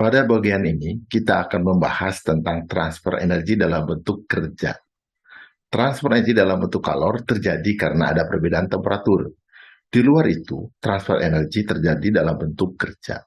Pada bagian ini, kita akan membahas tentang transfer energi dalam bentuk kerja. Transfer energi dalam bentuk kalor terjadi karena ada perbedaan temperatur. Di luar itu, transfer energi terjadi dalam bentuk kerja.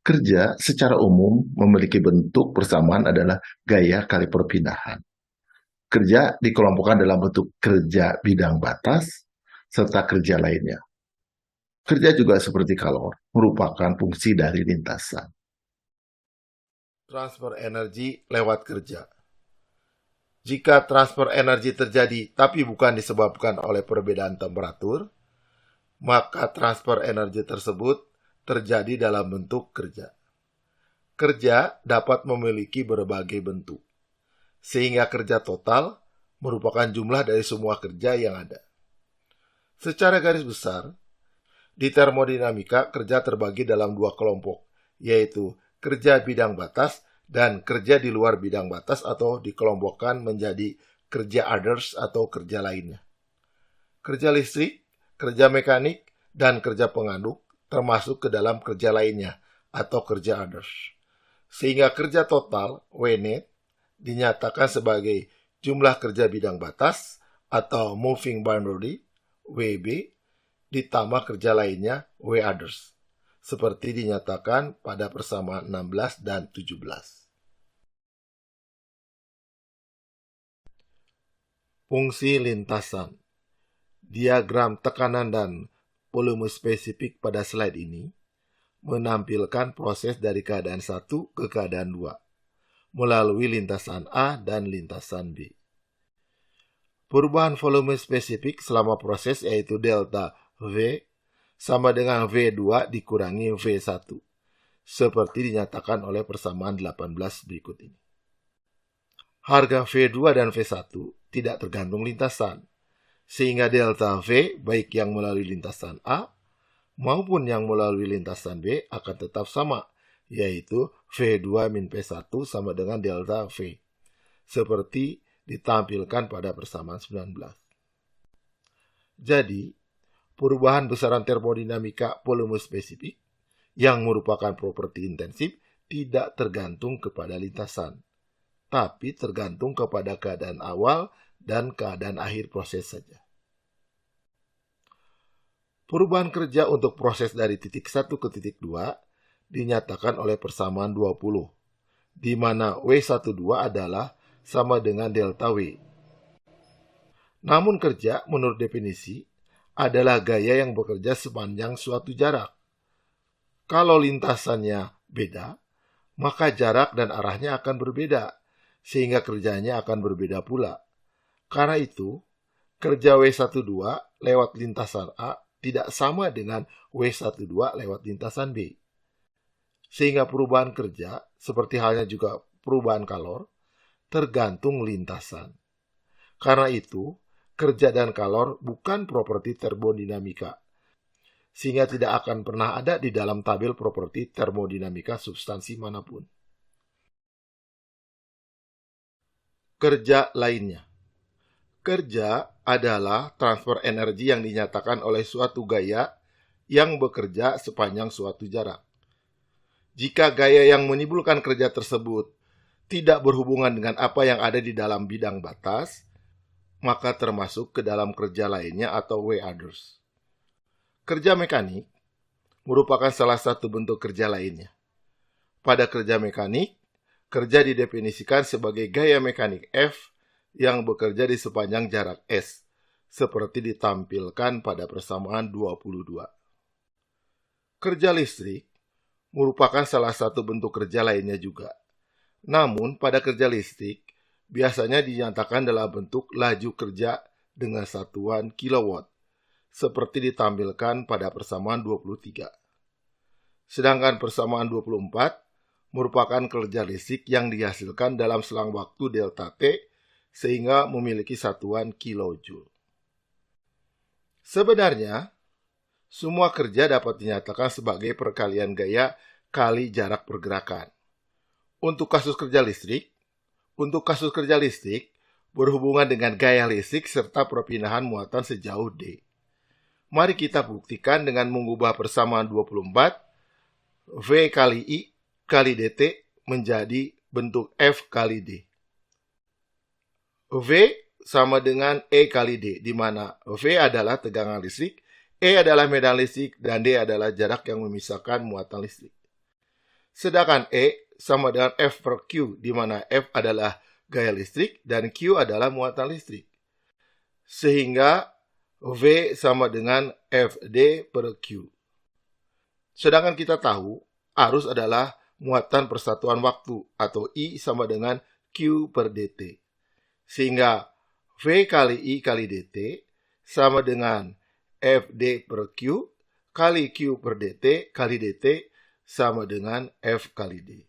Kerja secara umum memiliki bentuk persamaan adalah gaya kali perpindahan. Kerja dikelompokkan dalam bentuk kerja bidang batas, serta kerja lainnya. Kerja juga seperti kalor, merupakan fungsi dari lintasan. Transfer energi lewat kerja. Jika transfer energi terjadi tapi bukan disebabkan oleh perbedaan temperatur, maka transfer energi tersebut terjadi dalam bentuk kerja. Kerja dapat memiliki berbagai bentuk, sehingga kerja total merupakan jumlah dari semua kerja yang ada. Secara garis besar, di termodinamika kerja terbagi dalam dua kelompok, yaitu kerja bidang batas dan kerja di luar bidang batas atau dikelompokkan menjadi kerja others atau kerja lainnya. Kerja listrik, kerja mekanik, dan kerja pengaduk termasuk ke dalam kerja lainnya atau kerja others. Sehingga kerja total, WNET, dinyatakan sebagai jumlah kerja bidang batas atau moving boundary, WB, ditambah kerja lainnya, W others, seperti dinyatakan pada persamaan 16 dan 17. Fungsi lintasan. Diagram tekanan dan volume spesifik pada slide ini menampilkan proses dari keadaan 1 ke keadaan 2 melalui lintasan A dan lintasan B. Perubahan volume spesifik selama proses yaitu delta V sama dengan V2 dikurangi V1, seperti dinyatakan oleh persamaan 18 berikut ini. Harga V2 dan V1 tidak tergantung lintasan, sehingga delta V baik yang melalui lintasan A maupun yang melalui lintasan B akan tetap sama, yaitu V2 min P1 sama dengan delta V, seperti ditampilkan pada persamaan 19. Jadi, perubahan besaran termodinamika volume spesifik yang merupakan properti intensif tidak tergantung kepada lintasan, tapi tergantung kepada keadaan awal dan keadaan akhir proses saja. Perubahan kerja untuk proses dari titik 1 ke titik 2 dinyatakan oleh persamaan 20, di mana W12 adalah sama dengan delta W. Namun kerja menurut definisi adalah gaya yang bekerja sepanjang suatu jarak. Kalau lintasannya beda, maka jarak dan arahnya akan berbeda, sehingga kerjanya akan berbeda pula. Karena itu, kerja W12 lewat lintasan A tidak sama dengan W12 lewat lintasan B. Sehingga perubahan kerja, seperti halnya juga perubahan kalor, tergantung lintasan. Karena itu, kerja dan kalor bukan properti termodinamika, sehingga tidak akan pernah ada di dalam tabel properti termodinamika substansi manapun. Kerja lainnya. Kerja adalah transfer energi yang dinyatakan oleh suatu gaya yang bekerja sepanjang suatu jarak. Jika gaya yang menimbulkan kerja tersebut tidak berhubungan dengan apa yang ada di dalam bidang batas, maka termasuk ke dalam kerja lainnya atau W others. Kerja mekanik merupakan salah satu bentuk kerja lainnya. Pada kerja mekanik, kerja didefinisikan sebagai gaya mekanik F yang bekerja di sepanjang jarak S, seperti ditampilkan pada persamaan 22. Kerja listrik merupakan salah satu bentuk kerja lainnya juga. Namun, pada kerja listrik, biasanya dinyatakan dalam bentuk laju kerja dengan satuan kilowatt, seperti ditampilkan pada persamaan 23. Sedangkan persamaan 24 merupakan kerja listrik yang dihasilkan dalam selang waktu delta T, sehingga memiliki satuan kilojoule. Sebenarnya, semua kerja dapat dinyatakan sebagai perkalian gaya kali jarak pergerakan. Untuk kasus kerja listrik berhubungan dengan gaya listrik serta perpindahan muatan sejauh D. Mari kita buktikan dengan mengubah persamaan 24 V kali I kali dt menjadi bentuk F kali D. V sama dengan E kali D, di mana V adalah tegangan listrik, E adalah medan listrik, dan D adalah jarak yang memisahkan muatan listrik. Sedangkan E sama dengan F per Q, di mana F adalah gaya listrik dan Q adalah muatan listrik. Sehingga V sama dengan FD per Q. Sedangkan kita tahu arus adalah muatan persatuan waktu atau I sama dengan Q per dt. Sehingga V kali I kali dt sama dengan FD per Q kali Q per dt kali dt sama dengan F kali D.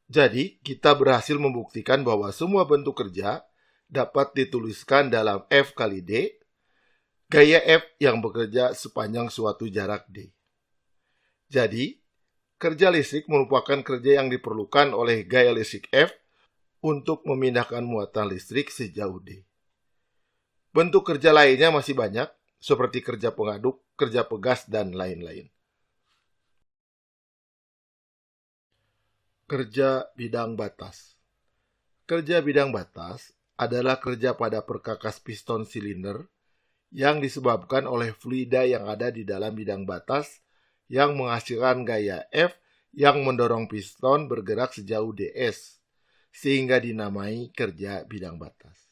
Jadi, kita berhasil membuktikan bahwa semua bentuk kerja dapat dituliskan dalam F kali D, gaya F yang bekerja sepanjang suatu jarak D. Jadi, kerja listrik merupakan kerja yang diperlukan oleh gaya listrik F untuk memindahkan muatan listrik sejauh D. Bentuk kerja lainnya masih banyak, seperti kerja pengaduk, kerja pegas, dan lain-lain. Kerja bidang batas. Kerja bidang batas adalah kerja pada perkakas piston silinder yang disebabkan oleh fluida yang ada di dalam bidang batas yang menghasilkan gaya F yang mendorong piston bergerak sejauh ds, sehingga dinamai kerja bidang batas.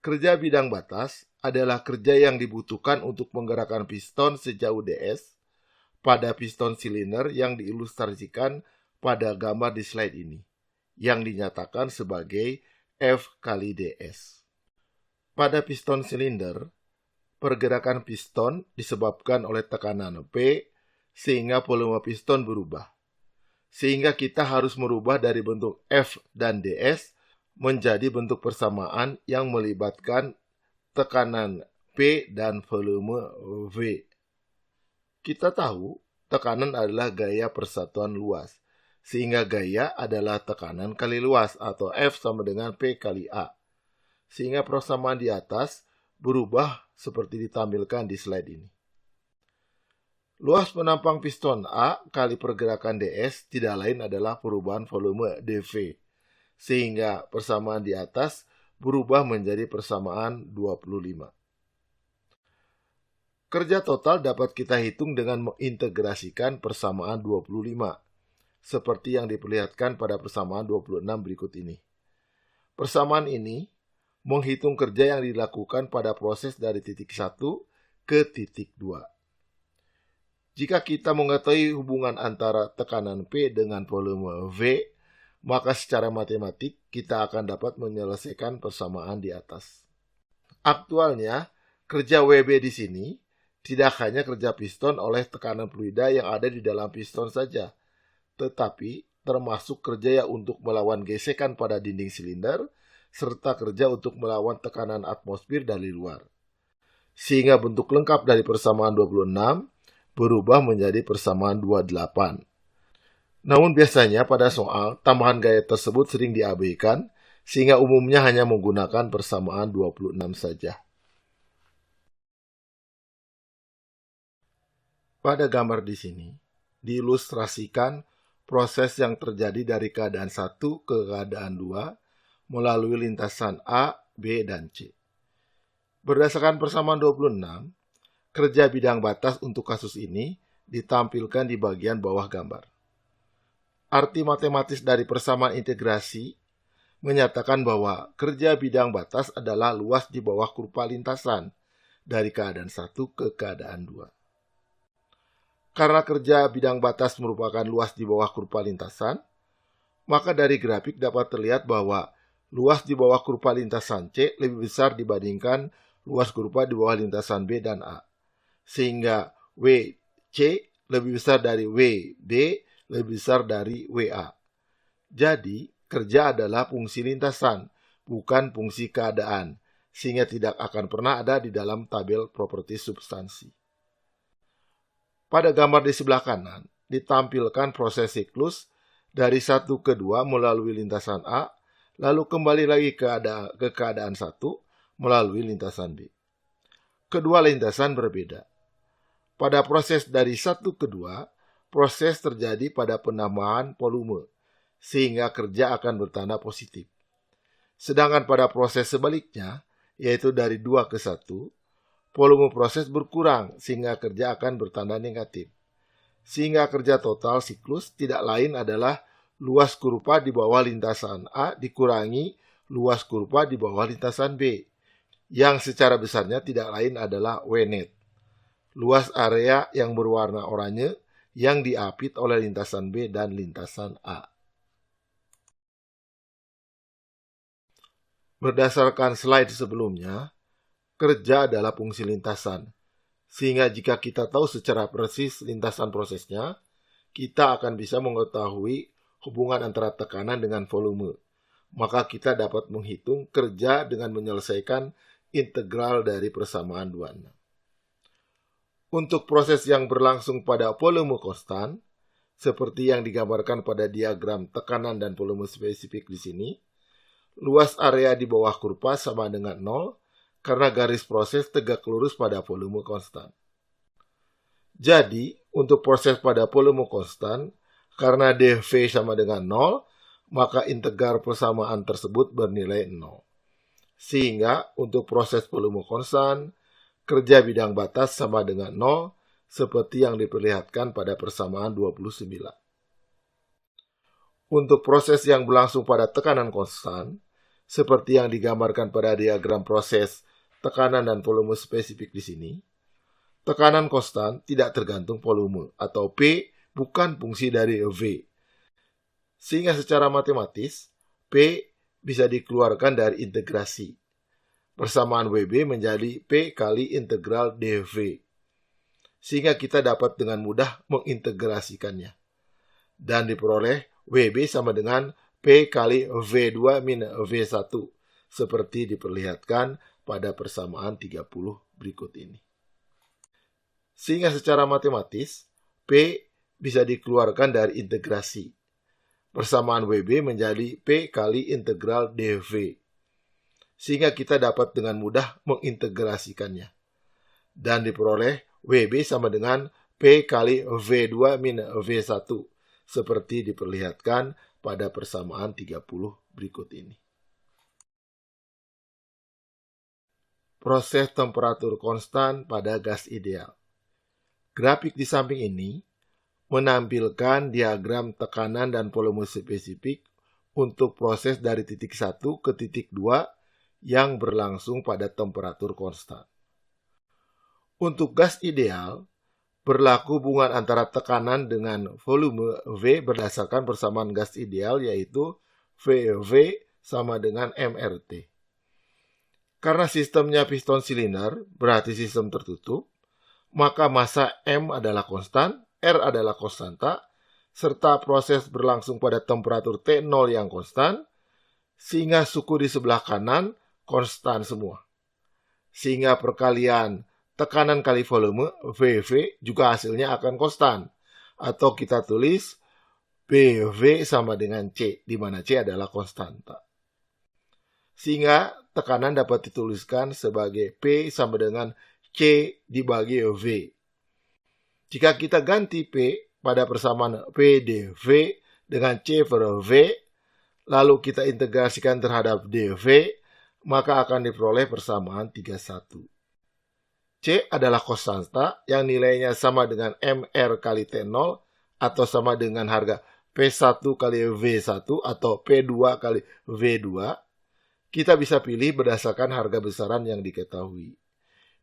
Kerja bidang batas adalah kerja yang dibutuhkan untuk menggerakkan piston sejauh ds pada piston silinder yang diilustrasikan pada gambar di slide ini, yang dinyatakan sebagai F kali ds. Pada piston silinder, pergerakan piston disebabkan oleh tekanan P sehingga volume piston berubah. Sehingga kita harus merubah dari bentuk F dan ds menjadi bentuk persamaan yang melibatkan tekanan P dan volume V. Kita tahu tekanan adalah gaya persatuan luas, sehingga gaya adalah tekanan kali luas atau F sama dengan P kali A. Sehingga persamaan di atas berubah seperti ditampilkan di slide ini. Luas penampang piston A kali pergerakan ds tidak lain adalah perubahan volume dV. Sehingga persamaan di atas berubah menjadi persamaan 25. Kerja total dapat kita hitung dengan mengintegrasikan persamaan 25. Seperti yang diperlihatkan pada persamaan 26 berikut ini. Persamaan ini menghitung kerja yang dilakukan pada proses dari titik 1 ke titik 2. Jika kita mengetahui hubungan antara tekanan P dengan volume V, maka secara matematik kita akan dapat menyelesaikan persamaan di atas. Aktualnya, kerja WB di sini tidak hanya kerja piston oleh tekanan fluida yang ada di dalam piston saja, tetapi termasuk kerja untuk melawan gesekan pada dinding silinder, serta kerja untuk melawan tekanan atmosfer dari luar. Sehingga bentuk lengkap dari persamaan 26 berubah menjadi persamaan 28. Namun biasanya pada soal, tambahan gaya tersebut sering diabaikan, sehingga umumnya hanya menggunakan persamaan 26 saja. Pada gambar di sini, diilustrasikan proses yang terjadi dari keadaan 1 ke keadaan 2 melalui lintasan A, B, dan C. Berdasarkan persamaan 26, kerja bidang batas untuk kasus ini ditampilkan di bagian bawah gambar. Arti matematis dari persamaan integrasi menyatakan bahwa kerja bidang batas adalah luas di bawah kurva lintasan dari keadaan 1 ke keadaan 2. Karena kerja bidang batas merupakan luas di bawah kurva lintasan, maka dari grafik dapat terlihat bahwa luas di bawah kurva lintasan C lebih besar dibandingkan luas kurva di bawah lintasan B dan A. Sehingga WC lebih besar dari WB, lebih besar dari WA. Jadi, kerja adalah fungsi lintasan, bukan fungsi keadaan, sehingga tidak akan pernah ada di dalam tabel properti substansi. Pada gambar di sebelah kanan, ditampilkan proses siklus dari 1 ke 2 melalui lintasan A, lalu kembali lagi ke keadaan 1 melalui lintasan B. Kedua lintasan berbeda. Pada proses dari 1 ke 2, proses terjadi pada penambahan volume, sehingga kerja akan bertanda positif. Sedangkan pada proses sebaliknya, yaitu dari 2 ke 1, volume proses berkurang sehingga kerja akan bertanda negatif. Sehingga kerja total siklus tidak lain adalah luas kurva di bawah lintasan A dikurangi luas kurva di bawah lintasan B, yang secara besarnya tidak lain adalah W net. Luas area yang berwarna oranye yang diapit oleh lintasan B dan lintasan A. Berdasarkan slide sebelumnya, kerja adalah fungsi lintasan. Sehingga jika kita tahu secara persis lintasan prosesnya, kita akan bisa mengetahui hubungan antara tekanan dengan volume. Maka kita dapat menghitung kerja dengan menyelesaikan integral dari persamaan 26. Untuk proses yang berlangsung pada volume konstan, seperti yang digambarkan pada diagram tekanan dan volume spesifik di sini, luas area di bawah kurva sama dengan 0 karena garis proses tegak lurus pada volume konstan. Jadi, untuk proses pada volume konstan, karena dV sama dengan 0, maka integral persamaan tersebut bernilai 0. Sehingga, untuk proses volume konstan, kerja bidang batas sama dengan 0, seperti yang diperlihatkan pada persamaan 29. Untuk proses yang berlangsung pada tekanan konstan, seperti yang digambarkan pada diagram proses tekanan dan volume spesifik di sini, tekanan konstan tidak tergantung volume atau P bukan fungsi dari V. Sehingga secara matematis, P bisa dikeluarkan dari integrasi. Persamaan WB menjadi P kali integral dV. Sehingga kita dapat dengan mudah mengintegrasikannya. Dan diperoleh WB sama dengan P kali V2 min V1, seperti diperlihatkan pada persamaan 30 berikut ini. Sehingga secara matematis, P bisa dikeluarkan dari integrasi. Persamaan WB menjadi P kali integral dV. Sehingga kita dapat dengan mudah mengintegrasikannya. Dan diperoleh WB sama dengan P kali V2 min V1, seperti diperlihatkan pada persamaan 30 berikut ini. Proses temperatur konstan pada gas ideal. Grafik di samping ini menampilkan diagram tekanan dan volume spesifik untuk proses dari titik 1 ke titik 2 yang berlangsung pada temperatur konstan. Untuk gas ideal, berlaku hubungan antara tekanan dengan volume V berdasarkan persamaan gas ideal, yaitu VV sama dengan MRT. Karena sistemnya piston silinder, berarti sistem tertutup, maka massa M adalah konstan, R adalah konstanta, serta proses berlangsung pada temperatur T0 yang konstan, sehingga suku di sebelah kanan konstan semua. Sehingga perkalian tekanan kali volume, VV, juga hasilnya akan konstan. Atau kita tulis PV sama dengan C, di mana C adalah konstanta. Sehingga tekanan dapat dituliskan sebagai P sama dengan C dibagi V. Jika kita ganti P pada persamaan P dV dengan C per V, lalu kita integrasikan terhadap dV, maka akan diperoleh persamaan 31. C adalah konstanta yang nilainya sama dengan MR kali T0 atau sama dengan harga P1 kali V1 atau P2 kali V2. Kita bisa pilih berdasarkan harga besaran yang diketahui.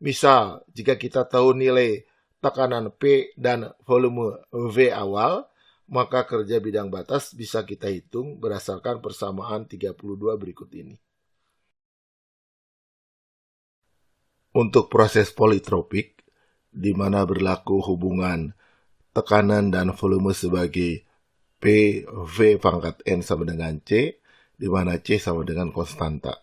Misal, jika kita tahu nilai tekanan P dan volume V awal, maka kerja bidang batas bisa kita hitung berdasarkan persamaan 32 berikut ini. Untuk proses politropik, di mana berlaku hubungan tekanan dan volume sebagai P, V pangkat N sama dengan C, di mana C sama dengan konstanta.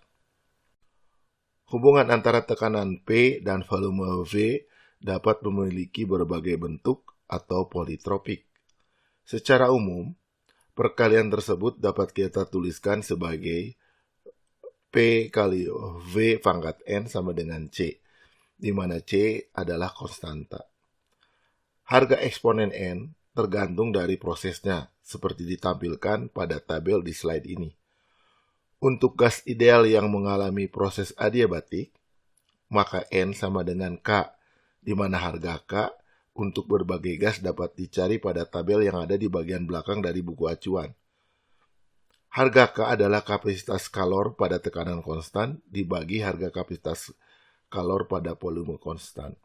Hubungan antara tekanan P dan volume V dapat memiliki berbagai bentuk atau politropik. Secara umum, perkalian tersebut dapat kita tuliskan sebagai P kali V pangkat N sama dengan C, di mana C adalah konstanta. Harga eksponen N tergantung dari prosesnya, seperti ditampilkan pada tabel di slide ini. Untuk gas ideal yang mengalami proses adiabatik, maka N sama dengan K, di mana harga K untuk berbagai gas dapat dicari pada tabel yang ada di bagian belakang dari buku acuan. Harga K adalah kapasitas kalor pada tekanan konstan dibagi harga kapasitas kalor pada volume konstan.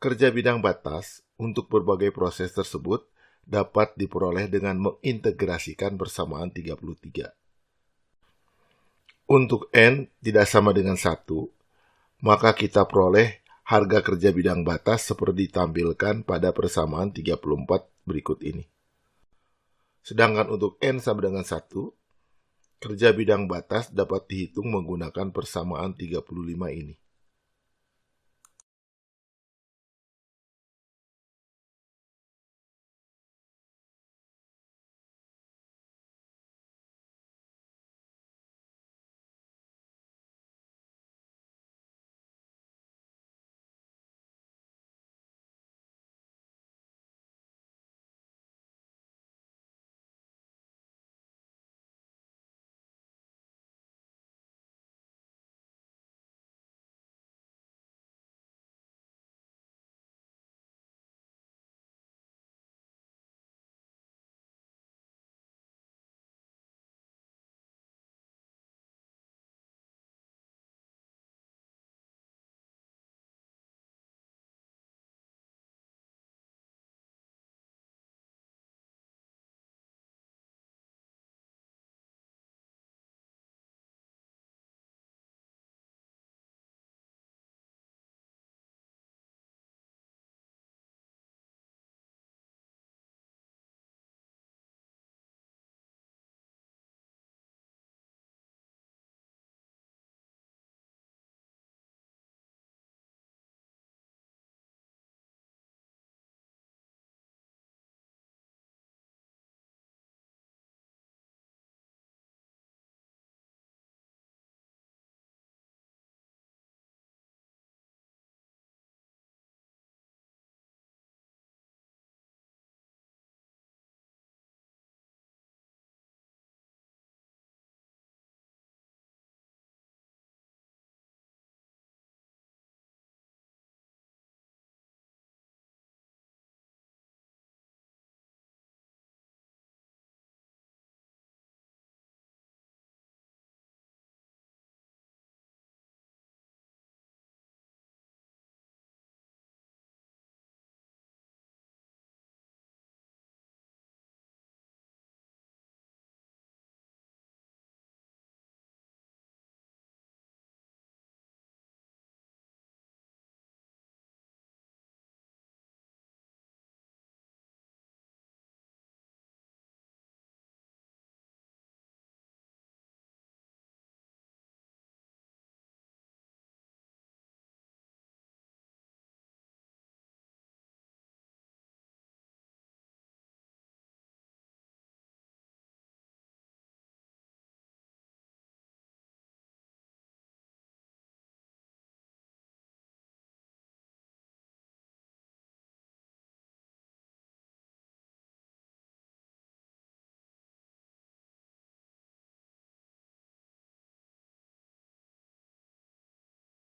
Kerja bidang batas untuk berbagai proses tersebut dapat diperoleh dengan mengintegrasikan persamaan 33. Untuk N tidak sama dengan 1, maka kita peroleh harga kerja bidang batas seperti ditampilkan pada persamaan 34 berikut ini. Sedangkan untuk N sama dengan 1, kerja bidang batas dapat dihitung menggunakan persamaan 35 ini.